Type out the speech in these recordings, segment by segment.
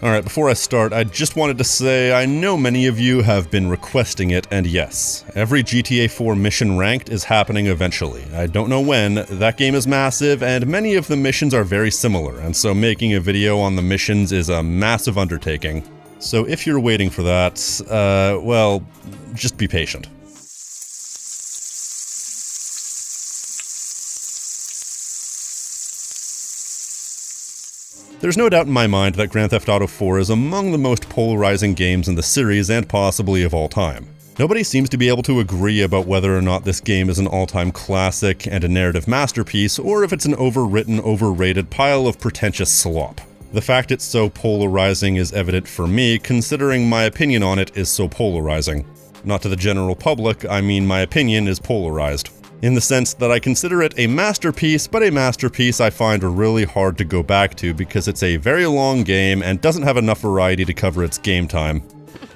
Alright, before I start, I just wanted to say I know many of you have been requesting it, and yes, every GTA 4 mission ranked is happening eventually. I don't know when, that game is massive, and many of the missions are very similar, and so making a video on the missions is a massive undertaking. So if you're waiting for that, well, just be patient. There's no doubt in my mind that Grand Theft Auto 4 is among the most polarizing games in the series and possibly of all time. Nobody seems to be able to agree about whether or not this game is an all-time classic and a narrative masterpiece, or if it's an overwritten, overrated pile of pretentious slop. The fact it's so polarizing is evident for me, considering my opinion on it is so polarizing. Not to the general public, I mean my opinion is polarized. In the sense that I consider it a masterpiece, but a masterpiece I find really hard to go back to because it's a very long game and doesn't have enough variety to cover its game time.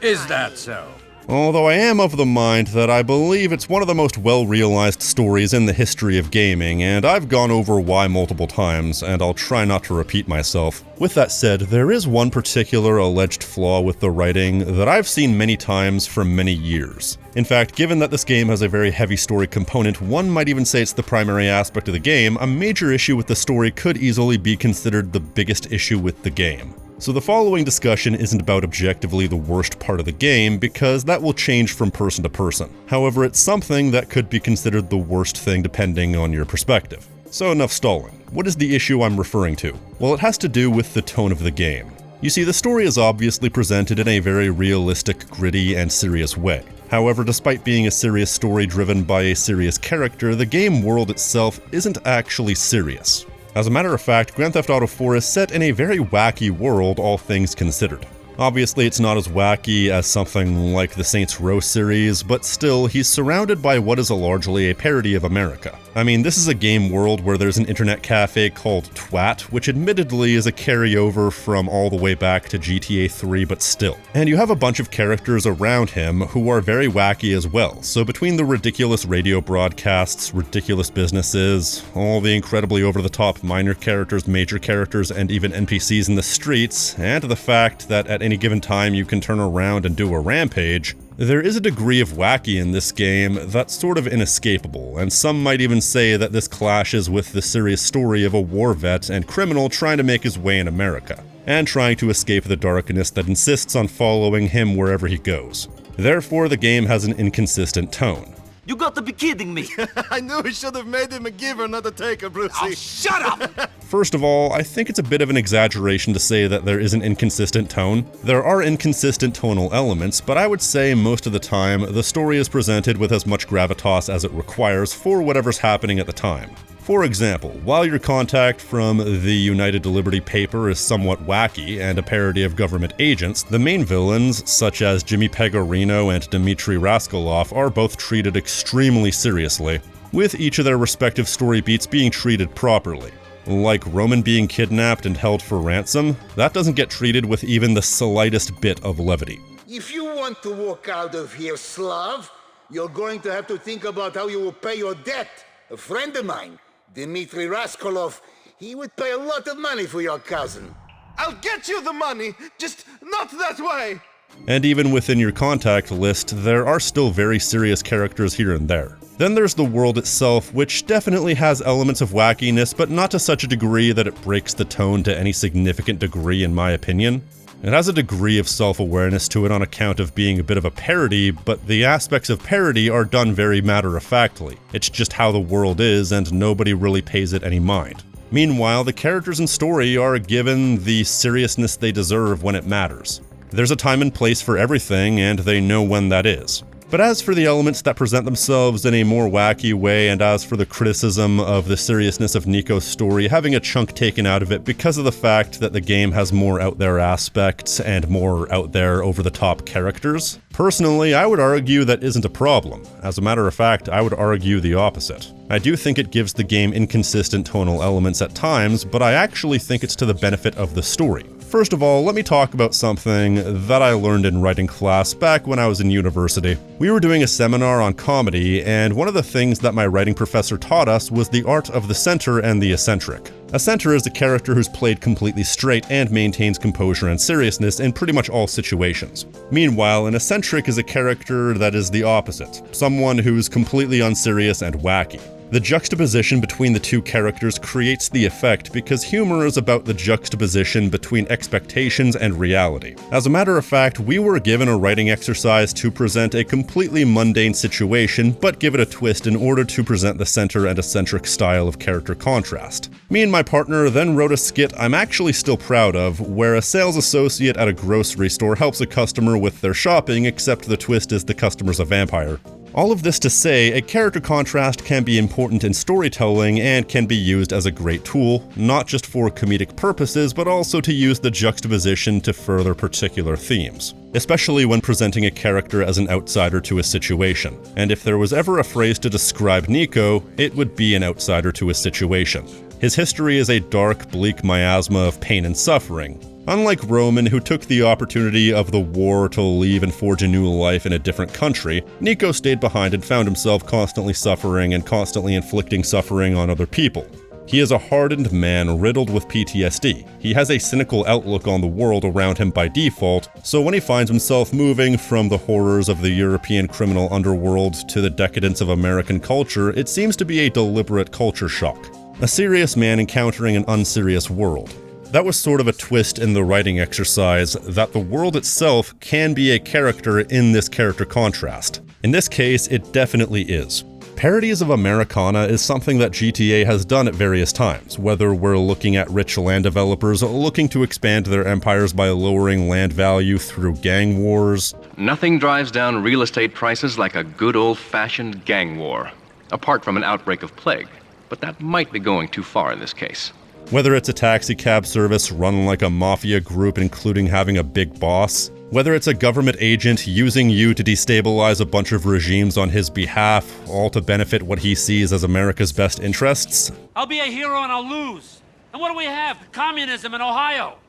Is that so? Although I am of the mind that I believe it's one of the most well-realized stories in the history of gaming, and I've gone over why multiple times, and I'll try not to repeat myself. With that said, there is one particular alleged flaw with the writing that I've seen many times for many years. In fact, given that this game has a very heavy story component, one might even say it's the primary aspect of the game, a major issue with the story could easily be considered the biggest issue with the game. So the following discussion isn't about objectively the worst part of the game, because that will change from person to person. However, it's something that could be considered the worst thing depending on your perspective. So enough stalling. What is the issue I'm referring to? Well, it has to do with the tone of the game. You see, the story is obviously presented in a very realistic, gritty, and serious way. However, despite being a serious story driven by a serious character, the game world itself isn't actually serious. As a matter of fact, Grand Theft Auto 4 is set in a very wacky world, all things considered. Obviously, it's not as wacky as something like the Saints Row series, but still, he's surrounded by what is largely a parody of America. I mean, this is a game world where there's an internet cafe called Twat, which admittedly is a carryover from all the way back to GTA 3, but still. And you have a bunch of characters around him who are very wacky as well, so between the ridiculous radio broadcasts, ridiculous businesses, all the incredibly over-the-top minor characters, major characters, and even NPCs in the streets, and the fact that at any given time you can turn around and do a rampage, there is a degree of wacky in this game that's sort of inescapable, and some might even say that this clashes with the serious story of a war vet and criminal trying to make his way in America, and trying to escape the darkness that insists on following him wherever he goes. Therefore, the game has an inconsistent tone. You got to be kidding me! I knew we should have made him a giver, not a taker, Brucey. Oh, shut up! First of all, I think it's a bit of an exaggeration to say that there is an inconsistent tone. There are inconsistent tonal elements, but I would say most of the time, the story is presented with as much gravitas as it requires for whatever's happening at the time. For example, while your contact from the United Liberty paper is somewhat wacky and a parody of government agents, the main villains, such as Jimmy Pegorino and Dmitry Raskolov, are both treated extremely seriously, with each of their respective story beats being treated properly. Like Roman being kidnapped and held for ransom, that doesn't get treated with even the slightest bit of levity. If you want to walk out of here, Slav, you're going to have to think about how you will pay your debt. A friend of mine, Dmitry Raskolov, he would pay a lot of money for your cousin. I'll get you the money, just not that way. And even within your contact list, there are still very serious characters here and there. Then there's the world itself, which definitely has elements of wackiness, but not to such a degree that it breaks the tone to any significant degree in my opinion. It has a degree of self-awareness to it on account of being a bit of a parody, but the aspects of parody are done very matter-of-factly. It's just how the world is, and nobody really pays it any mind. Meanwhile, the characters and story are given the seriousness they deserve when it matters. There's a time and place for everything, and they know when that is. But as for the elements that present themselves in a more wacky way, and as for the criticism of the seriousness of Nico's story having a chunk taken out of it because of the fact that the game has more out there aspects and more out there over-the-top characters, personally, I would argue that isn't a problem. As a matter of fact, I would argue the opposite. I do think it gives the game inconsistent tonal elements at times, but I actually think it's to the benefit of the story. First of all, let me talk about something that I learned in writing class back when I was in university. We were doing a seminar on comedy, and one of the things that my writing professor taught us was the art of the center and the eccentric. A center is a character who's played completely straight and maintains composure and seriousness in pretty much all situations. Meanwhile, an eccentric is a character that is the opposite, someone who's completely unserious and wacky. The juxtaposition between the two characters creates the effect because humor is about the juxtaposition between expectations and reality. As a matter of fact, we were given a writing exercise to present a completely mundane situation, but give it a twist in order to present the center and eccentric style of character contrast. Me and my partner then wrote a skit I'm actually still proud of, where a sales associate at a grocery store helps a customer with their shopping, except the twist is the customer's a vampire. All of this to say, a character contrast can be important in storytelling and can be used as a great tool, not just for comedic purposes, but also to use the juxtaposition to further particular themes, especially when presenting a character as an outsider to a situation. And if there was ever a phrase to describe Nico, it would be an outsider to a situation. His history is a dark, bleak miasma of pain and suffering. Unlike Roman, who took the opportunity of the war to leave and forge a new life in a different country, Nico stayed behind and found himself constantly suffering and constantly inflicting suffering on other people. He is a hardened man riddled with PTSD. He has a cynical outlook on the world around him by default, so when he finds himself moving from the horrors of the European criminal underworld to the decadence of American culture, it seems to be a deliberate culture shock. A serious man encountering an unserious world. That was sort of a twist in the writing exercise, that the world itself can be a character in this character contrast. In this case, it definitely is. Parodies of Americana is something that GTA has done at various times, whether we're looking at rich land developers looking to expand their empires by lowering land value through gang wars. Nothing drives down real estate prices like a good old-fashioned gang war, apart from an outbreak of plague, but that might be going too far in this case. Whether it's a taxi cab service run like a mafia group including having a big boss, whether it's a government agent using you to destabilize a bunch of regimes on his behalf, all to benefit what he sees as America's best interests. I'll be a hero and I'll lose. And what do we have? Communism in Ohio.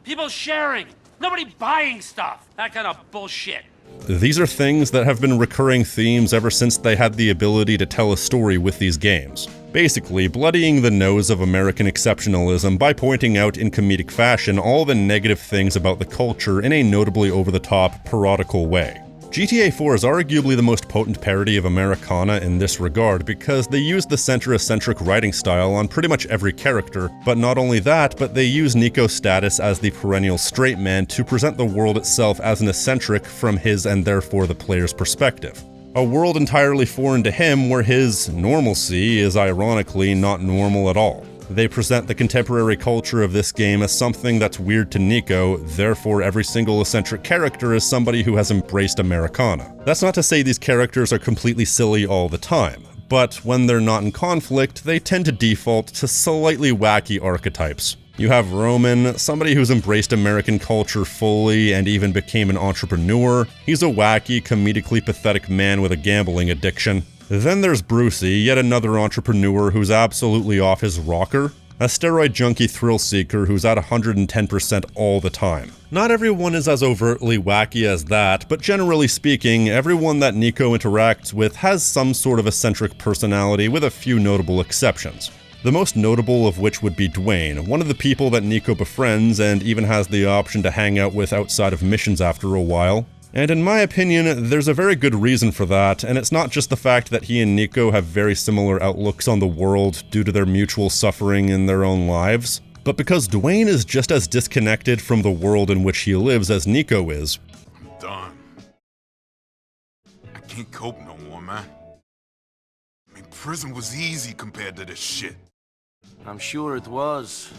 People sharing. Nobody buying stuff. That kind of bullshit. These are things that have been recurring themes ever since they had the ability to tell a story with these games. Basically, bloodying the nose of American exceptionalism by pointing out in comedic fashion all the negative things about the culture in a notably over-the-top, parodical way. GTA 4 is arguably the most potent parody of Americana in this regard because they use the center-eccentric writing style on pretty much every character, but not only that, but they use Nico's status as the perennial straight man to present the world itself as an eccentric from his and therefore the player's perspective. A world entirely foreign to him where his normalcy is ironically not normal at all. They present the contemporary culture of this game as something that's weird to Nico, therefore every single eccentric character is somebody who has embraced Americana. That's not to say these characters are completely silly all the time, but when they're not in conflict, they tend to default to slightly wacky archetypes. You have Roman, somebody who's embraced American culture fully and even became an entrepreneur. He's a wacky, comedically pathetic man with a gambling addiction. Then there's Brucey, yet another entrepreneur who's absolutely off his rocker. A steroid junkie thrill seeker who's at 110% all the time. Not everyone is as overtly wacky as that, but generally speaking, everyone that Nico interacts with has some sort of eccentric personality with a few notable exceptions. The most notable of which would be Dwayne, one of the people that Nico befriends and even has the option to hang out with outside of missions after a while. And in my opinion, there's a very good reason for that, and it's not just the fact that he and Nico have very similar outlooks on the world due to their mutual suffering in their own lives, but because Dwayne is just as disconnected from the world in which he lives as Nico is. I'm done. I can't cope no more, man. I mean, prison was easy compared to this shit. I'm sure it was.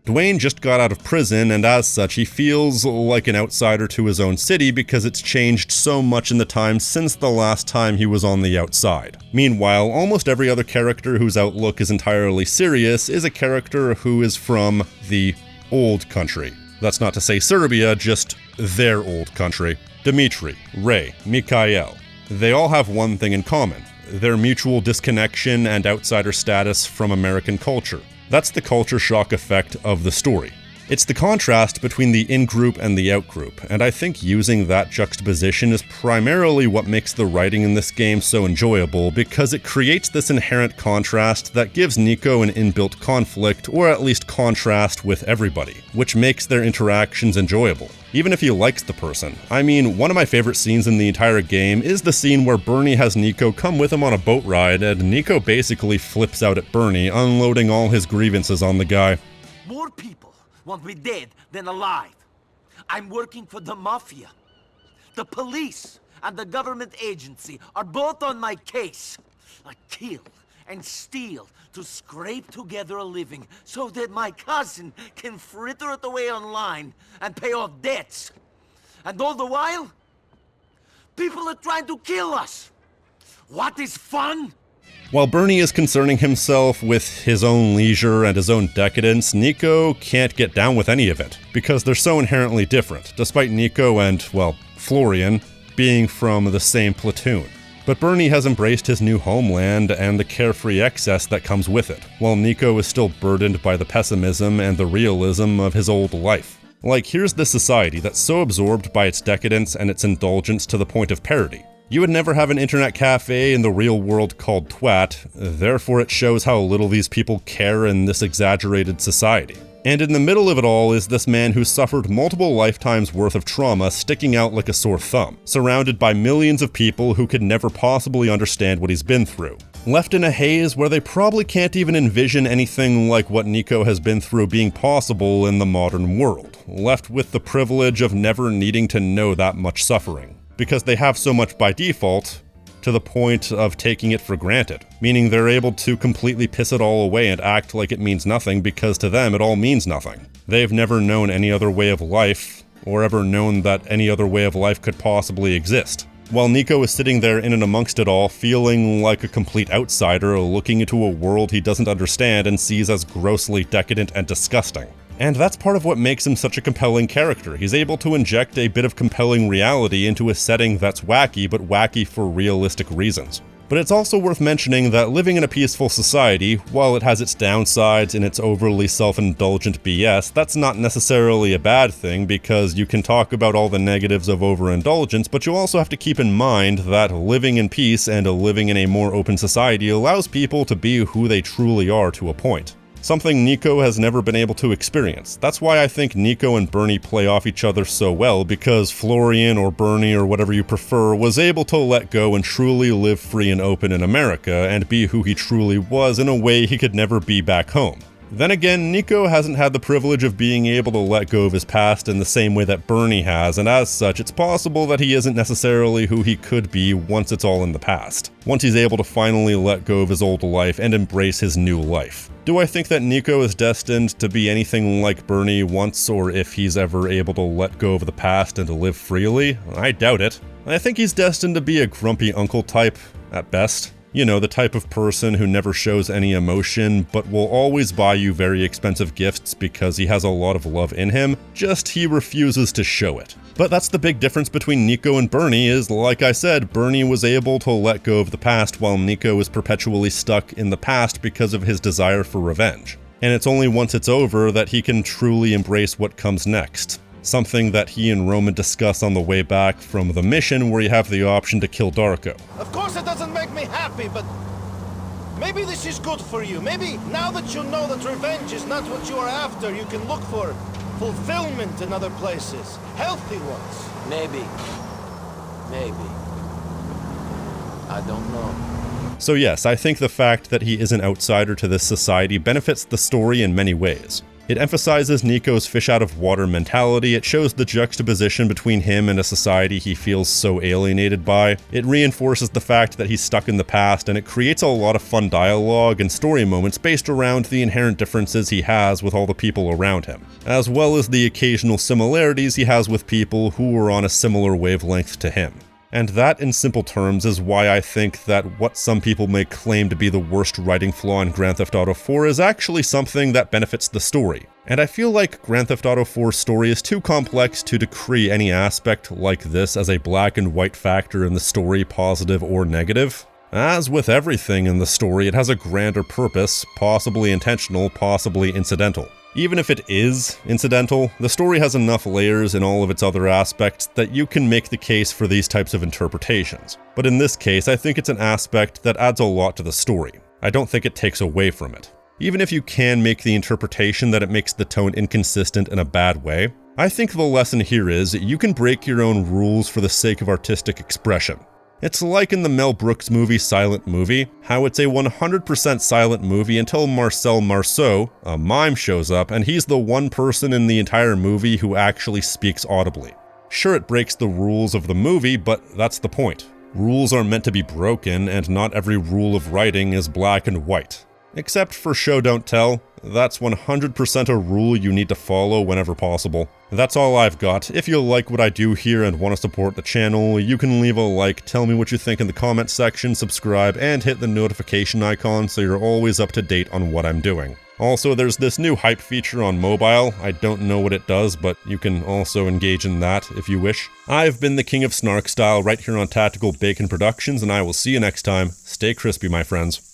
Dwayne just got out of prison, and as such, he feels like an outsider to his own city because it's changed so much in the time since the last time he was on the outside. Meanwhile, almost every other character whose outlook is entirely serious is a character who is from the old country. That's not to say Serbia, just their old country. Dmitri, Ray, Mikhail. They all have one thing in common: their mutual disconnection and outsider status from American culture. That's the culture shock effect of the story. It's the contrast between the in-group and the out-group, and I think using that juxtaposition is primarily what makes the writing in this game so enjoyable, because it creates this inherent contrast that gives Nico an inbuilt conflict, or at least contrast with everybody, which makes their interactions enjoyable, even if he likes the person. I mean, one of my favorite scenes in the entire game is the scene where Bernie has Nico come with him on a boat ride, and Nico basically flips out at Bernie, unloading all his grievances on the guy. More people want me dead than alive. I'm working for the mafia. The police and the government agency are both on my case. I kill and steal to scrape together a living so that my cousin can fritter it away online and pay off debts. And all the while, people are trying to kill us. What is fun? While Bernie is concerning himself with his own leisure and his own decadence, Nico can't get down with any of it, because they're so inherently different, despite Nico and, well, Florian being from the same platoon. But Bernie has embraced his new homeland and the carefree excess that comes with it, while Nico is still burdened by the pessimism and the realism of his old life. Like, here's this society that's so absorbed by its decadence and its indulgence to the point of parody. You would never have an internet cafe in the real world called Twat, therefore it shows how little these people care in this exaggerated society. And in the middle of it all is this man who suffered multiple lifetimes worth of trauma sticking out like a sore thumb, surrounded by millions of people who could never possibly understand what he's been through. Left in a haze where they probably can't even envision anything like what Nico has been through being possible in the modern world. Left with the privilege of never needing to know that much suffering, because they have so much by default, to the point of taking it for granted, meaning they're able to completely piss it all away and act like it means nothing because to them it all means nothing. They've never known any other way of life, or ever known that any other way of life could possibly exist. While Nico is sitting there in and amongst it all, feeling like a complete outsider, looking into a world he doesn't understand and sees as grossly decadent and disgusting. And that's part of what makes him such a compelling character. He's able to inject a bit of compelling reality into a setting that's wacky, but wacky for realistic reasons. But it's also worth mentioning that living in a peaceful society, while it has its downsides and its overly self-indulgent BS, that's not necessarily a bad thing, because you can talk about all the negatives of overindulgence, but you also have to keep in mind that living in peace and living in a more open society allows people to be who they truly are to a point. Something Nico has never been able to experience. That's why I think Nico and Bernie play off each other so well, because Florian, or Bernie, or whatever you prefer, was able to let go and truly live free and open in America, and be who he truly was in a way he could never be back home. Then again, Nico hasn't had the privilege of being able to let go of his past in the same way that Bernie has, and as such, it's possible that he isn't necessarily who he could be once it's all in the past. Once he's able to finally let go of his old life and embrace his new life. Do I think that Nico is destined to be anything like Bernie once, or if he's ever able to let go of the past and to live freely? I doubt it. I think he's destined to be a grumpy uncle type, at best. You know, the type of person who never shows any emotion, but will always buy you very expensive gifts because he has a lot of love in him, just he refuses to show it. But that's the big difference between Nico and Bernie is, like I said, Bernie was able to let go of the past while Nico is perpetually stuck in the past because of his desire for revenge. And it's only once it's over that he can truly embrace what comes next. Something that he and Roman discuss on the way back from the mission where you have the option to kill Darko. Of course it doesn't make me happy, but maybe this is good for you. Maybe now that you know that revenge is not what you are after, you can look for fulfillment in other places. Healthy ones. Maybe. Maybe. I don't know. So yes, I think the fact that he is an outsider to this society benefits the story in many ways. It emphasizes Nico's fish-out-of-water mentality, it shows the juxtaposition between him and a society he feels so alienated by, it reinforces the fact that he's stuck in the past, and it creates a lot of fun dialogue and story moments based around the inherent differences he has with all the people around him, as well as the occasional similarities he has with people who are on a similar wavelength to him. And that, in simple terms, is why I think that what some people may claim to be the worst writing flaw in Grand Theft Auto 4 is actually something that benefits the story. And I feel like Grand Theft Auto 4's story is too complex to decree any aspect like this as a black and white factor in the story, positive or negative. As with everything in the story, it has a grander purpose, possibly intentional, possibly incidental. Even if it is incidental, the story has enough layers in all of its other aspects that you can make the case for these types of interpretations. But in this case, I think it's an aspect that adds a lot to the story. I don't think it takes away from it. Even if you can make the interpretation that it makes the tone inconsistent in a bad way, I think the lesson here is you can break your own rules for the sake of artistic expression. It's like in the Mel Brooks movie Silent Movie, how it's a 100% silent movie until Marcel Marceau, a mime, shows up and he's the one person in the entire movie who actually speaks audibly. Sure, it breaks the rules of the movie, but that's the point. Rules are meant to be broken, and not every rule of writing is black and white. Except for show don't tell, that's 100% a rule you need to follow whenever possible. That's all I've got. If you like what I do here and want to support the channel, you can leave a like, tell me what you think in the comments section, subscribe, and hit the notification icon so you're always up to date on what I'm doing. Also, there's this new hype feature on mobile. I don't know what it does, but you can also engage in that if you wish. I've been the King of Snark Style right here on Tactical Bacon Productions, and I will see you next time. Stay crispy, my friends.